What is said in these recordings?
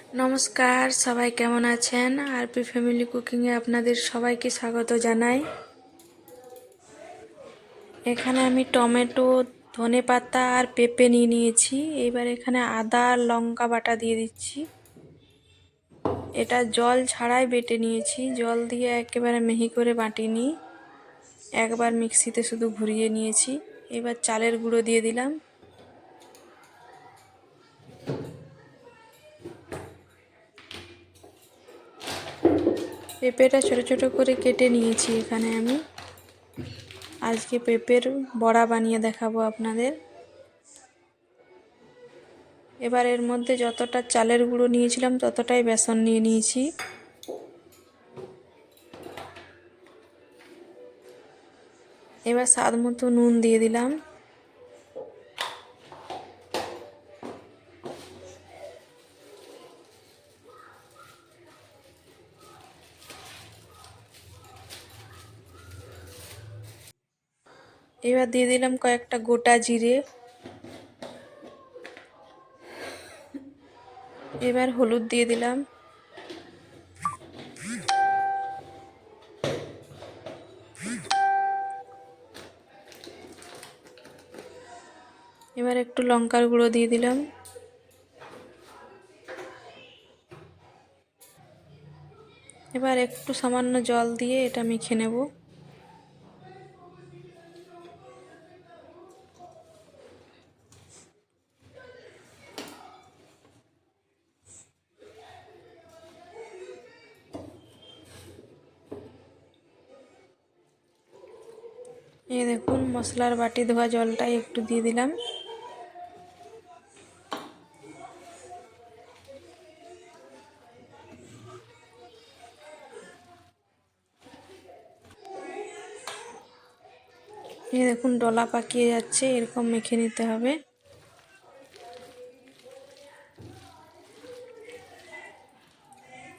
নমস্কার, সবাই কেমন আছেন? আরপি ফ্যামিলি কুকিংয়ে আপনাদের সবাইকে স্বাগত জানাই। এখানে আমি টমেটো, ধনেপাতা আর পেঁপে নিয়ে নিয়েছি। এবার এখানে আদা আর লঙ্কা বাটা দিয়ে দিচ্ছি। এটা জল ছাড়াই বেটে নিয়েছি, জল দিয়ে একেবারে মিহি করে বাটিনি, একবার মিক্সিতে শুধু ঘুরিয়ে নিয়েছি। এবার চালের গুঁড়ো দিয়ে দিলাম। পেঁপেটা ছোট ছোট করে কেটে নিয়েছি এখানে আমি। আজকে পেঁপের বড়া বানিয়ে দেখাবো আপনাদের। এবার এর মধ্যে যতটা চালের গুঁড়ো নিয়েছিলাম ততটাই বেসন নিয়ে নিয়েছি। এবার স্বাদ মতো নুন দিয়ে দিলাম। এবার দিয়ে দিলাম কয়েকটা গোটা জিরে। এবার হলুদ দিয়ে দিলাম। এবার একটু লঙ্কার গুঁড়ো দিয়ে দিলাম। এবার একটু সামান্য জল দিয়ে এটা মেখে নেব। এই দেখুন, মশলার বাটি ধোয়া জলটাই একটু দিয়ে দিলাম। এই দেখুন, ডলা পাকিয়ে যাচ্ছে, এরকম মেখে নিতে হবে।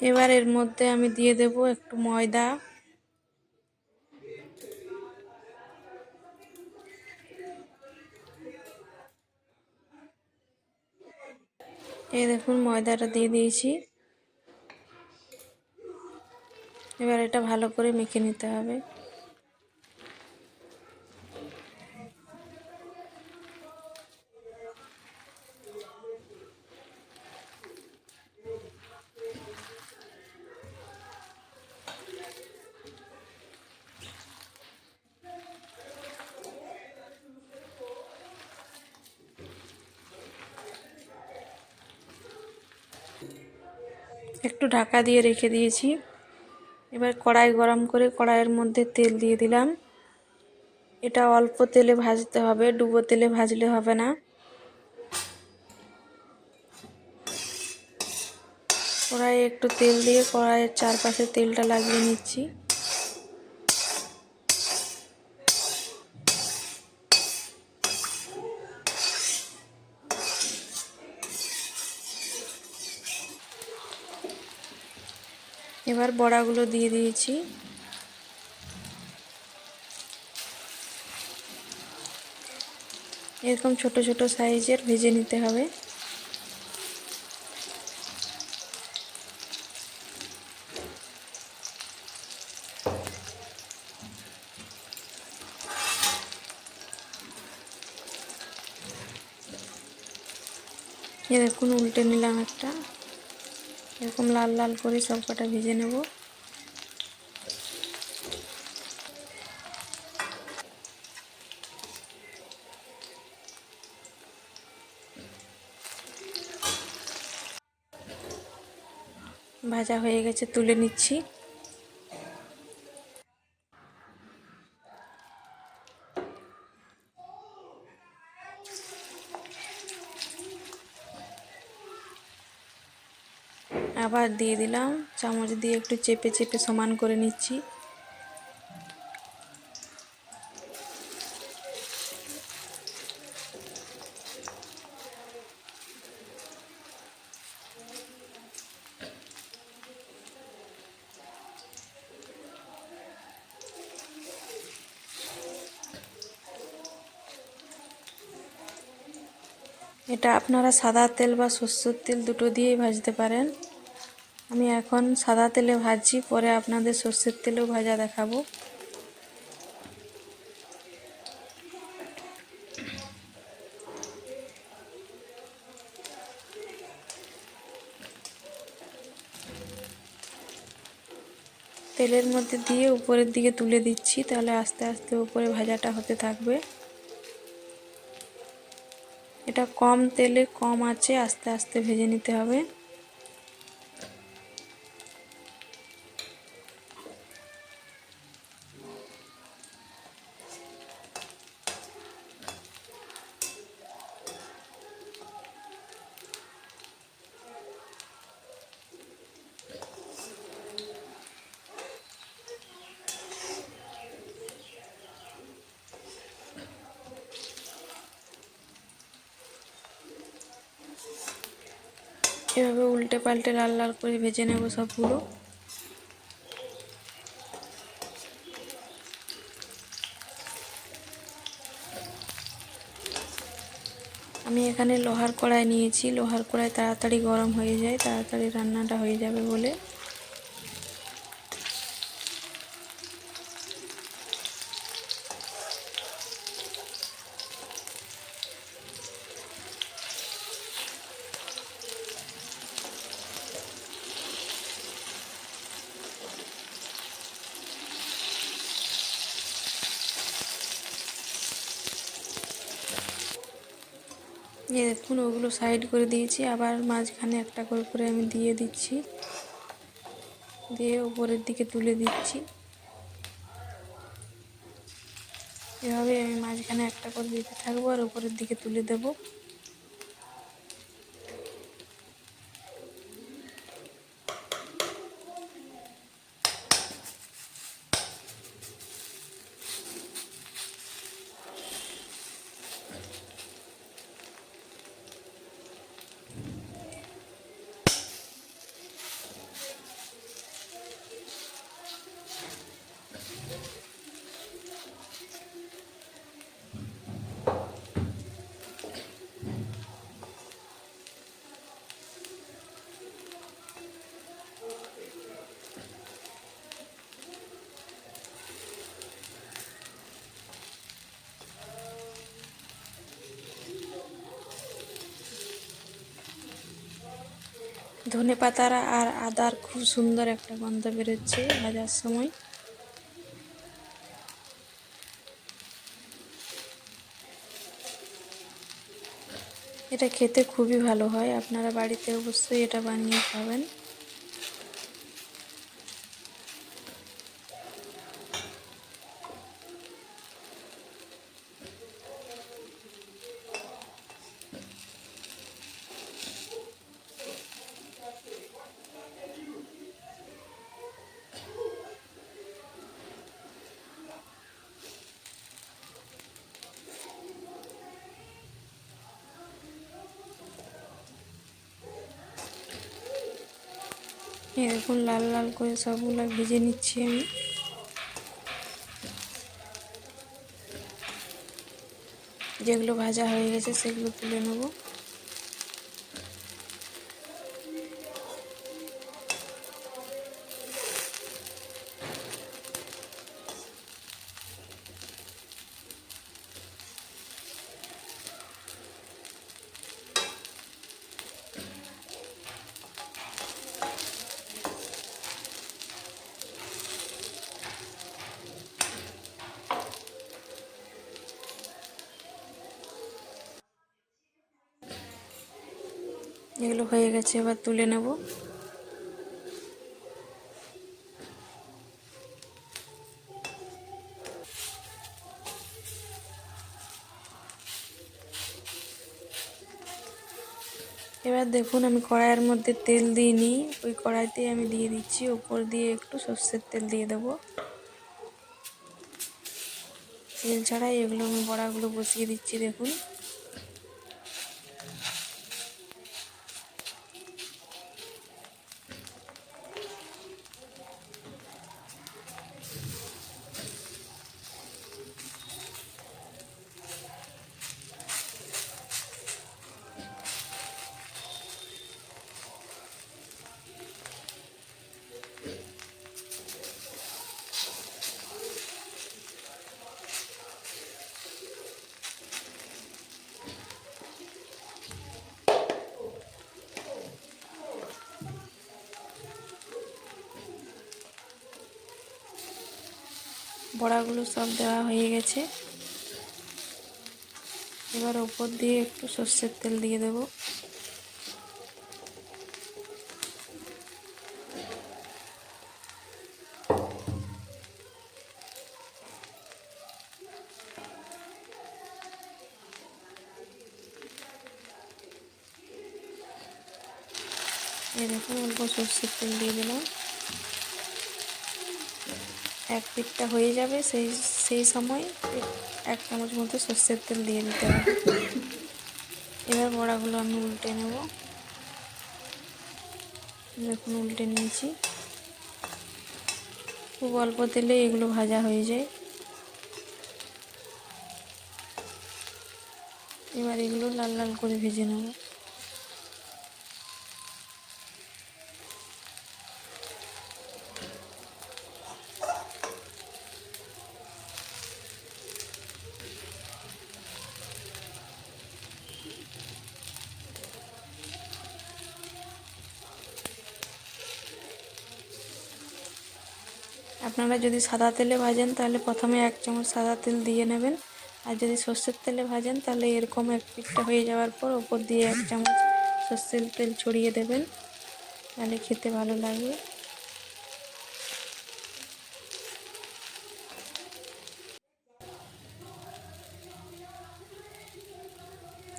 এবার এর মধ্যে আমি দিয়ে দেব একটু ময়দা। এই দেখুন, ময়দাটা দিয়ে দিয়েছি। এবার এটা ভালো করে মেখে নিতে হবে। একটু ঢাকা দিয়ে রেখে দিয়েছি। এবার কড়াই গরম করে কড়াইয়ের মধ্যে তেল দিয়ে দিলাম। এটা অল্প তেলে ভাজতে হবে, ডুবো তেলে ভাজলে হবে না। কড়াইয়ে একটু তেল দিয়ে কড়াইয়ের চারপাশে তেলটা লাগিয়ে নিচ্ছি। এবার বড়াগুলো দিয়ে দিয়েছি। এরকম ছোট ছোট সাইজের ভেজে নিতে হবে। এ দেখুন, উল্টে নিলাম একটা। এরকম লাল লাল করে সব কটা ভেজে নেব। ভাজা হয়ে গেছে, তুলে নিচ্ছি। আবার দিয়ে দিলাম, চামচ দিয়ে একটু চেপে চেপে সমান করে নিচ্ছি। এটা আপনারা সাদা তেল বা সরষের তেল দুটো দিয়েই ভাজতে পারেন। আমি এখন সাদা তেলে ভাজছি, পরে আপনাদের সরষের তেলেও ভাজা দেখাবো। তেলের মধ্যে দিয়ে উপরের দিকে তুলে দিচ্ছি, তাহলে আস্তে আস্তে উপরে ভাজাটা হতে থাকবে। এটা কম তেলে কম আঁচে আস্তে আস্তে ভেজে নিতে হবে। এভাবে উল্টে পাল্টে লাল লাল করে ভেজে নেব সবগুলো। আমি এখানে লোহার কড়াই নিয়েছি। লোহার কড়াই তাড়াতাড়ি গরম হয়ে যায়, তাড়াতাড়ি রান্নাটা হয়ে যাবে বলে। এই দেখুন, ওগুলো সাইড করে দিয়েছি, আবার মাঝখানে একটা করে করে আমি দিয়ে দিচ্ছি, দিয়ে উপরের দিকে তুলে দিচ্ছি। এভাবে আমি মাঝখানে একটা করে দিতে থাকবো আর উপরের দিকে তুলে দেব। ধনেপাতার আর আদার খুব সুন্দর একটা গন্ধ বেরোচ্ছে ভাজার সময়। এটা খেতে খুবই ভালো হয়, আপনারা বাড়িতে অবশ্যই এটা বানিয়ে খাবেন। এই দেখুন, লাল লাল করে সবগুলো ভেজে নিচ্ছি আমি। যেগুলো ভাজা হয়ে গেছে সেগুলো তুলে নেব। এগুলো হয়ে গেছে, এবার তুলে নেব। এবার দেখুন, আমি কড়াইয়ের মধ্যে তেল দিইনি, ওই কড়াইতেই আমি দিয়ে দিচ্ছি। উপর দিয়ে একটু সর্ষের তেল দিয়ে দেবো। তেল ছাড়াই এগুলো আমি বড়াগুলো বসিয়ে দিচ্ছি। দেখুন, বড়াগুলো সব দেওয়া হয়ে গেছে। এবার ওপর দিয়ে একটু সর্ষের তেল দিয়ে দেব। এই দেখুন অল্প সর্ষের তেল দিয়ে দিলাম। এক পিঠটা হয়ে যাবে, সেই সময় 1 চামচ মতো সর্ষের তেল দিয়ে দিতে হবে। এবার বড়াগুলো আমি উল্টে নেব। দেখুন উল্টে নিয়েছি। খুব অল্প তেলে এগুলো ভাজা হয়ে যায়। এবার এগুলো লাল লাল করে ভেজে নেব। আপনারা যদি সাদা তেলে ভাজেন তাহলে প্রথমে 1 চামচ সাদা তেল দিয়ে নেবেন, আর যদি সর্ষের তেলে ভাজেন তাহলে এরকম এক পিঠটা হয়ে যাওয়ার পর ওপর দিয়ে 1 চামচ সর্ষের তেল ছড়িয়ে দেবেন, তাহলে খেতে ভালো লাগবে।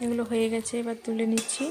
এগুলো হয়ে গেছে, এবার তুলে নিচ্ছি।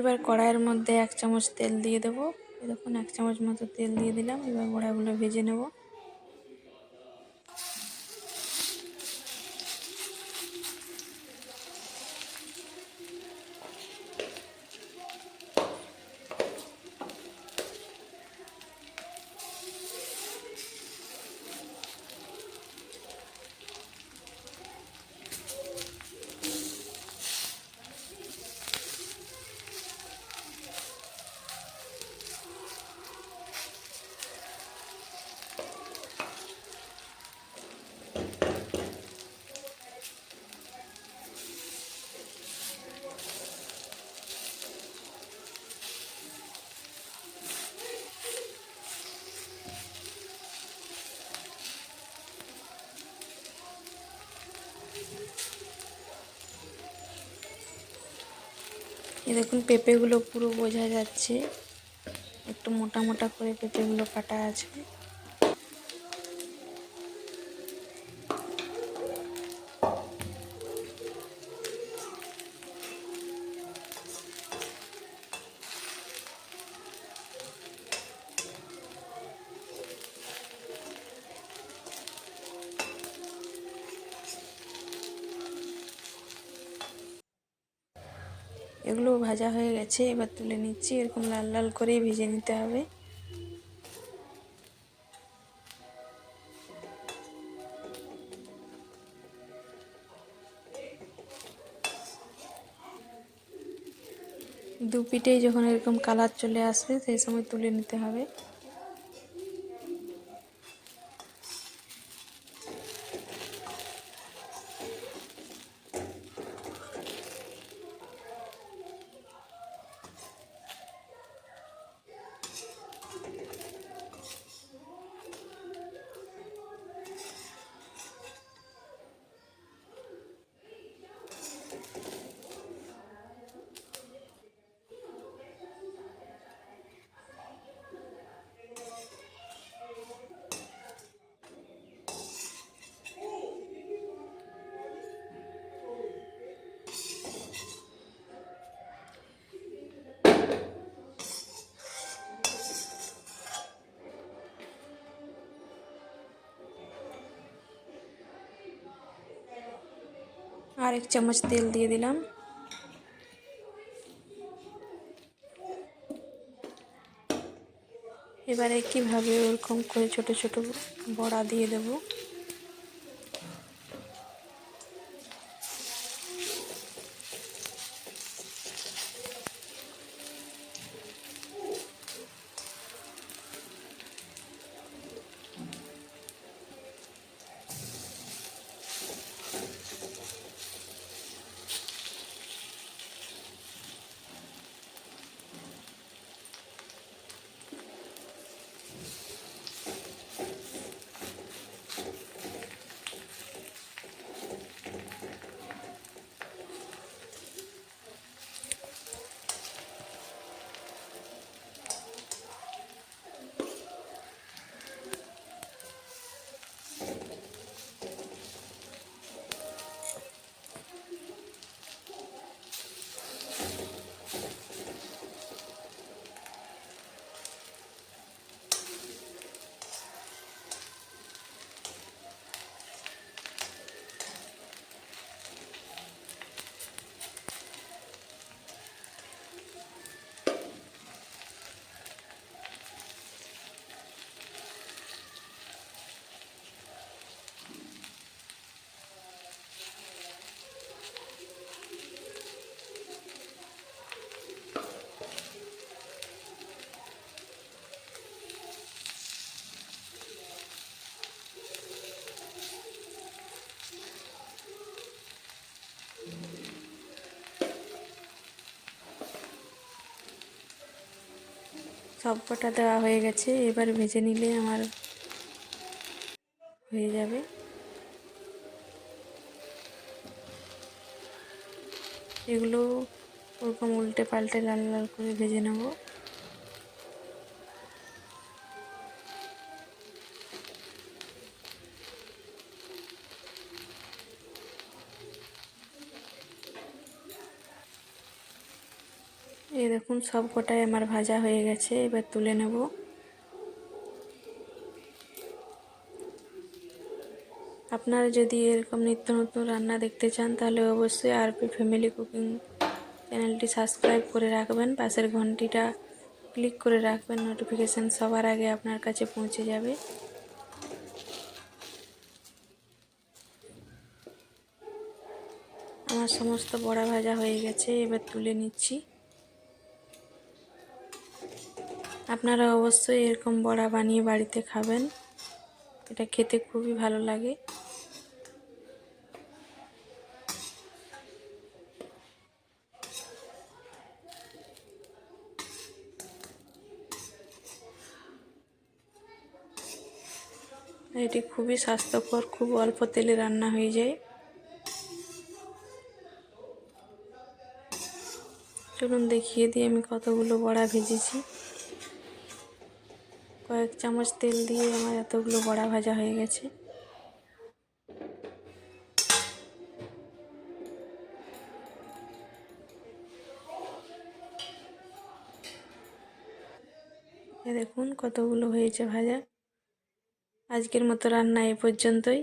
এবার কড়াইয়ের মধ্যে 1 চামচ তেল দিয়ে দেবো। দেখুন 1 চামচ মতো তেল দিয়ে দিলাম। এবার বড়াগুলো ভেজে নেব। এই দেখুন পেঁপেগুলো পুরো বোঝা যাচ্ছে, একটু মোটা মোটা করে পেঁপেগুলো কাটা আছে। এগুলো ভাজা হয়ে গেছে, এবার তুলে নিচ্ছি। এরকম লাল লাল করেই ভেজে নিতে হবে। দু পিঠেই যখন এরকম কালার চলে আসবে সেই সময় তুলে নিতে হবে। আর 1 চামচ তেল দিয়ে দিলাম। এবারে কিভাবে ওরকম করে ছোট ছোট বড়া দিয়ে দেব। সব কটা দেওয়া হয়ে গেছে, এবার ভেজে নিলে আমার হয়ে যাবে। এগুলো ওরকম উল্টে পাল্টে লাল লাল করে ভেজে নেব। এই দেখুন সব কটাই আমার ভাজা হয়ে গেছে, এবার তুলে নেব। আপনারা যদি এরকম নিত্য নতুন রান্না দেখতে চান তাহলে অবশ্যই আরপি ফ্যামিলি কুকিং চ্যানেলটি সাবস্ক্রাইব করে রাখবেন, পাশের ঘন্টিটা ক্লিক করে রাখবেন, নোটিফিকেশান সবার আগে আপনার কাছে পৌঁছে যাবে। আমার সমস্ত বড়া ভাজা হয়ে গেছে, এবার তুলে নিচ্ছি। আপনারা অবশ্যই এরকম বড়া বানিয়ে বাড়িতে খাবেন, এটা খেতে খুবই ভালো লাগে। এটি খুবই স্বাস্থ্যকর, খুব অল্প তেলে রান্না হয়ে যায়। চলুন দেখিয়ে দিই আমি কতগুলো বড়া ভেজেছি। কয়েক চামচ তেল দিয়ে আমার এতগুলো বড়া ভাজা হয়ে গেছে। দেখুন কতগুলো হয়েছে ভাজা। আজকের মতো রান্না এ পর্যন্তই।